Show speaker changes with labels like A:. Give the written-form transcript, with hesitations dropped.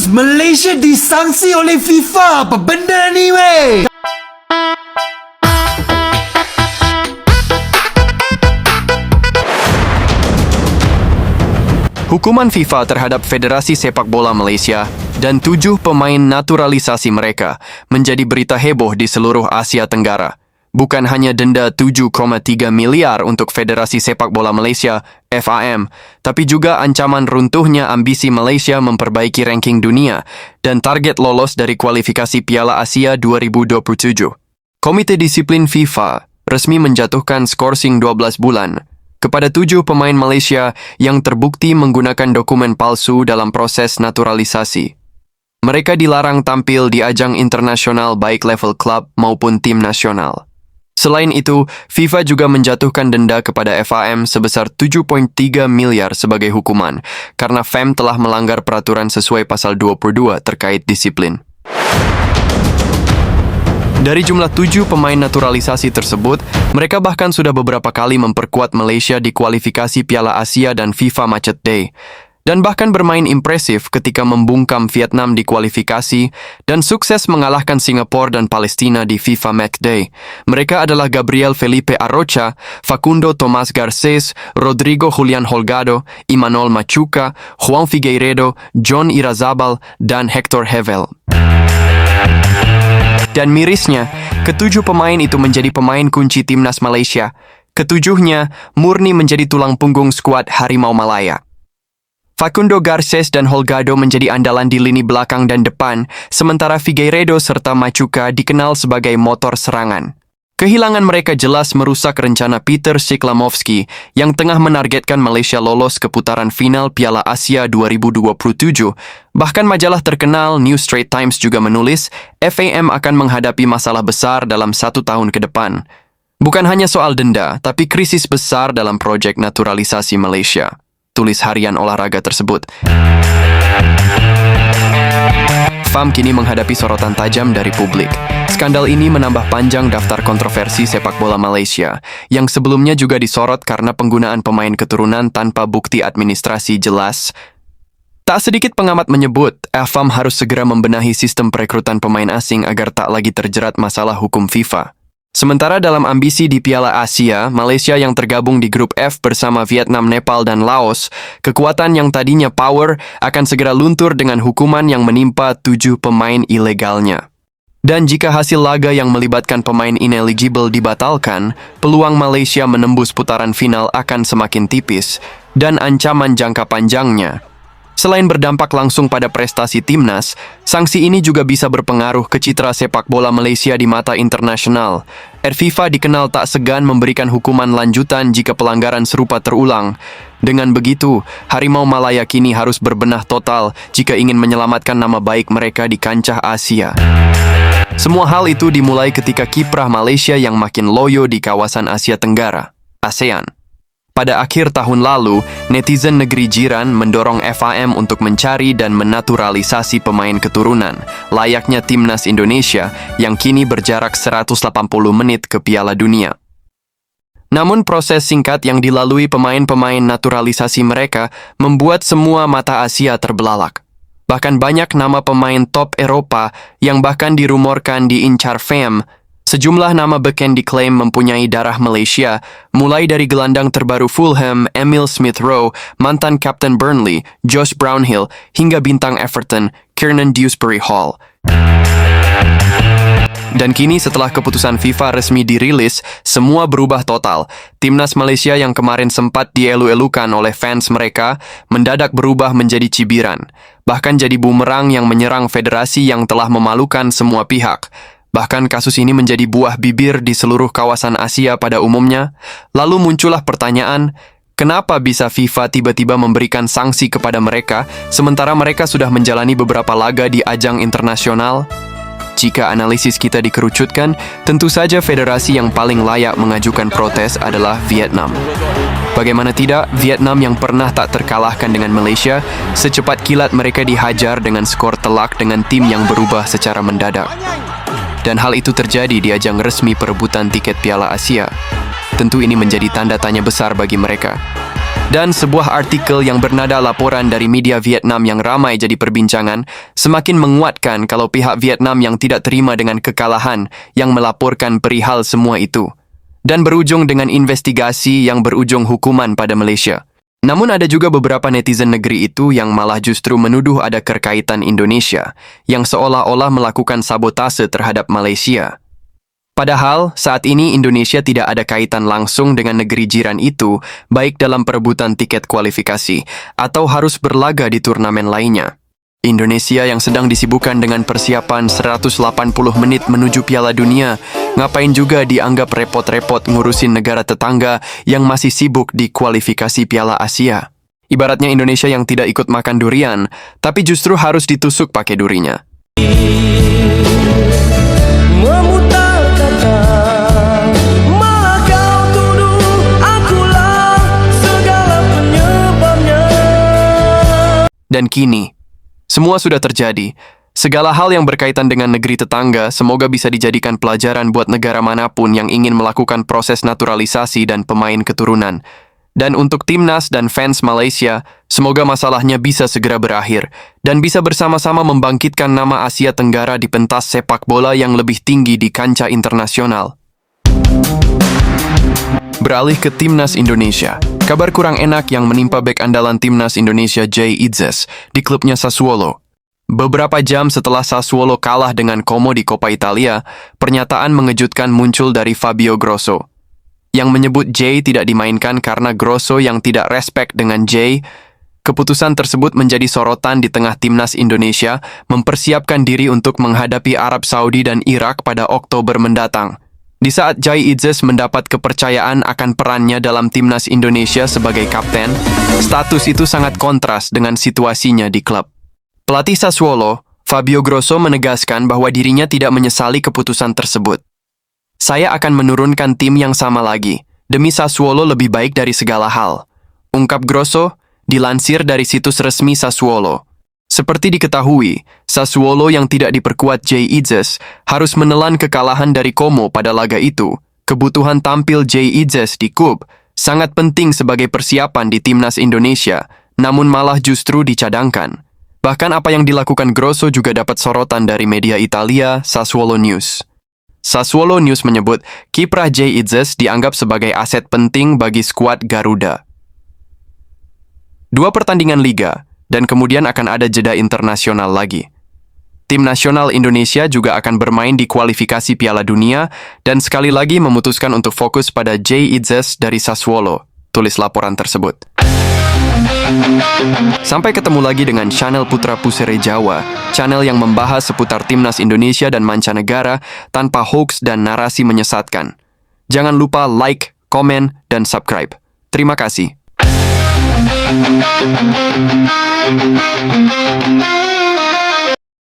A: news, Malaysia disangsi oleh FIFA. Apa benda ni weh?
B: Hukuman FIFA terhadap Federasi Sepak Bola Malaysia dan 7 pemain naturalisasi mereka menjadi berita heboh di seluruh Asia Tenggara. Bukan hanya denda 7,3 miliar untuk Federasi Sepak Bola Malaysia, FAM, tapi juga ancaman runtuhnya ambisi Malaysia memperbaiki ranking dunia dan target lolos dari kualifikasi Piala Asia 2027. Komite Disiplin FIFA resmi menjatuhkan skorsing 12 bulan kepada 7 pemain Malaysia yang terbukti menggunakan dokumen palsu dalam proses naturalisasi. Mereka dilarang tampil di ajang internasional baik level klub maupun tim nasional. Selain itu, FIFA juga menjatuhkan denda kepada FAM sebesar 7.3 miliar sebagai hukuman karena FAM telah melanggar peraturan sesuai pasal 22 terkait disiplin. Dari jumlah 7 pemain naturalisasi tersebut, mereka bahkan sudah beberapa kali memperkuat Malaysia di kualifikasi Piala Asia dan FIFA Match Day, dan bahkan bermain impresif ketika membungkam Vietnam di kualifikasi dan sukses mengalahkan Singapura dan Palestina di FIFA Match Day. Mereka adalah Gabriel Felipe Arrocha, Facundo Tomás Garcés, Rodrigo Julián Holgado, Imanol Machuca, João Figueiredo, John Irazabal, dan Hector Hevel. Dan mirisnya, ketujuh pemain itu menjadi pemain kunci timnas Malaysia. Ketujuhnya murni menjadi tulang punggung skuad Harimau Malaya. Facundo Garcés dan Holgado menjadi andalan di lini belakang dan depan, sementara Figueiredo serta Machuca dikenal sebagai motor serangan. Kehilangan mereka jelas merusak rencana Peter Siklamovski yang tengah menargetkan Malaysia lolos ke putaran final Piala Asia 2027. Bahkan majalah terkenal New Straits Times juga menulis, FAM akan menghadapi masalah besar dalam 1 tahun ke depan. Bukan hanya soal denda, tapi krisis besar dalam proyek naturalisasi Malaysia. Tulis harian olahraga tersebut. FAM kini menghadapi sorotan tajam dari publik. Skandal ini menambah panjang daftar kontroversi sepak bola Malaysia, yang sebelumnya juga disorot karena penggunaan pemain keturunan tanpa bukti administrasi jelas. Tak sedikit pengamat menyebut, FAM harus segera membenahi sistem perekrutan pemain asing agar tak lagi terjerat masalah hukum FIFA. Sementara dalam ambisi di Piala Asia, Malaysia yang tergabung di grup F bersama Vietnam, Nepal, dan Laos, kekuatan yang tadinya power akan segera luntur dengan hukuman yang menimpa 7 pemain ilegalnya. Dan jika hasil laga yang melibatkan pemain ineligible dibatalkan, peluang Malaysia menembus putaran final akan semakin tipis, dan ancaman jangka panjangnya. Selain berdampak langsung pada prestasi timnas, sanksi ini juga bisa berpengaruh ke citra sepak bola Malaysia di mata internasional. FIFA dikenal tak segan memberikan hukuman lanjutan jika pelanggaran serupa terulang. Dengan begitu, Harimau Malaya kini harus berbenah total jika ingin menyelamatkan nama baik mereka di kancah Asia. Semua hal itu dimulai ketika kiprah Malaysia yang makin loyo di kawasan Asia Tenggara, ASEAN. Pada akhir tahun lalu, netizen negeri jiran mendorong FAM untuk mencari dan menaturalisasi pemain keturunan, layaknya timnas Indonesia yang kini berjarak 180 menit ke Piala Dunia. Namun proses singkat yang dilalui pemain-pemain naturalisasi mereka membuat semua mata Asia terbelalak. Bahkan banyak nama pemain top Eropa yang bahkan dirumorkan diincar FAM. Sejumlah nama beken diklaim mempunyai darah Malaysia, mulai dari gelandang terbaru Fulham, Emil Smith-Rowe, mantan Kapten Burnley, Josh Brownhill, hingga bintang Everton, Kiernan Dewsbury-Hall. Dan kini setelah keputusan FIFA resmi dirilis, semua berubah total. Timnas Malaysia yang kemarin sempat dielu-elukan oleh fans mereka, mendadak berubah menjadi cibiran. Bahkan jadi bumerang yang menyerang federasi yang telah memalukan semua pihak. Bahkan kasus ini menjadi buah bibir di seluruh kawasan Asia pada umumnya. Lalu muncullah pertanyaan, kenapa bisa FIFA tiba-tiba memberikan sanksi kepada mereka, sementara mereka sudah menjalani beberapa laga di ajang internasional? Jika analisis kita dikerucutkan, tentu saja federasi yang paling layak mengajukan protes adalah Vietnam. Bagaimana tidak, Vietnam yang pernah tak terkalahkan dengan Malaysia, secepat kilat mereka dihajar dengan skor telak dengan tim yang berubah secara mendadak. Dan hal itu terjadi di ajang resmi perebutan tiket Piala Asia. Tentu ini menjadi tanda tanya besar bagi mereka. Dan sebuah artikel yang bernada laporan dari media Vietnam yang ramai jadi perbincangan semakin menguatkan kalau pihak Vietnam yang tidak terima dengan kekalahan yang melaporkan perihal semua itu. Dan berujung dengan investigasi yang berujung hukuman pada Malaysia. Namun ada juga beberapa netizen negeri itu yang malah justru menuduh ada keterkaitan Indonesia yang seolah-olah melakukan sabotase terhadap Malaysia. Padahal, saat ini Indonesia tidak ada kaitan langsung dengan negeri jiran itu, baik dalam perebutan tiket kualifikasi atau harus berlaga di turnamen lainnya. Indonesia yang sedang disibukkan dengan persiapan 180 menit menuju Piala Dunia, ngapain juga dianggap repot-repot ngurusin negara tetangga yang masih sibuk di kualifikasi Piala Asia. Ibaratnya Indonesia yang tidak ikut makan durian, tapi justru harus ditusuk pakai durinya. Dan kini, semua sudah terjadi. Segala hal yang berkaitan dengan negeri tetangga semoga bisa dijadikan pelajaran buat negara manapun yang ingin melakukan proses naturalisasi dan pemain keturunan. Dan untuk timnas dan fans Malaysia, semoga masalahnya bisa segera berakhir dan bisa bersama-sama membangkitkan nama Asia Tenggara di pentas sepak bola yang lebih tinggi di kancah internasional. Beralih ke timnas Indonesia. Kabar kurang enak yang menimpa bek andalan timnas Indonesia Jay Itzes di klubnya Sassuolo. Beberapa jam setelah Sassuolo kalah dengan Como di Coppa Italia, pernyataan mengejutkan muncul dari Fabio Grosso yang menyebut Jay tidak dimainkan karena Grosso yang tidak respect dengan Jay. Keputusan tersebut menjadi sorotan di tengah timnas Indonesia mempersiapkan diri untuk menghadapi Arab Saudi dan Irak pada Oktober mendatang. Di saat Jay Itzes mendapat kepercayaan akan perannya dalam timnas Indonesia sebagai kapten, status itu sangat kontras dengan situasinya di klub. Pelatih Sassuolo, Fabio Grosso menegaskan bahwa dirinya tidak menyesali keputusan tersebut. Saya akan menurunkan tim yang sama lagi, demi Sassuolo lebih baik dari segala hal, ungkap Grosso, dilansir dari situs resmi Sassuolo. Seperti diketahui, Sassuolo yang tidak diperkuat Jay Itzes harus menelan kekalahan dari Como pada laga itu. Kebutuhan tampil Jay Itzes di KUB sangat penting sebagai persiapan di timnas Indonesia, namun malah justru dicadangkan. Bahkan apa yang dilakukan Grosso juga dapat sorotan dari media Italia, Sassuolo News. Sassuolo News menyebut kiprah Jay Itzes dianggap sebagai aset penting bagi skuad Garuda. 2 pertandingan liga, dan kemudian akan ada jeda internasional lagi. Tim nasional Indonesia juga akan bermain di kualifikasi Piala Dunia dan sekali lagi memutuskan untuk fokus pada Jay Itzes dari Sassuolo, tulis laporan tersebut. Sampai ketemu lagi dengan channel Putra Pusere Jawa, channel yang membahas seputar timnas Indonesia dan mancanegara tanpa hoax dan narasi menyesatkan. Jangan lupa like, komen, dan subscribe. Terima kasih.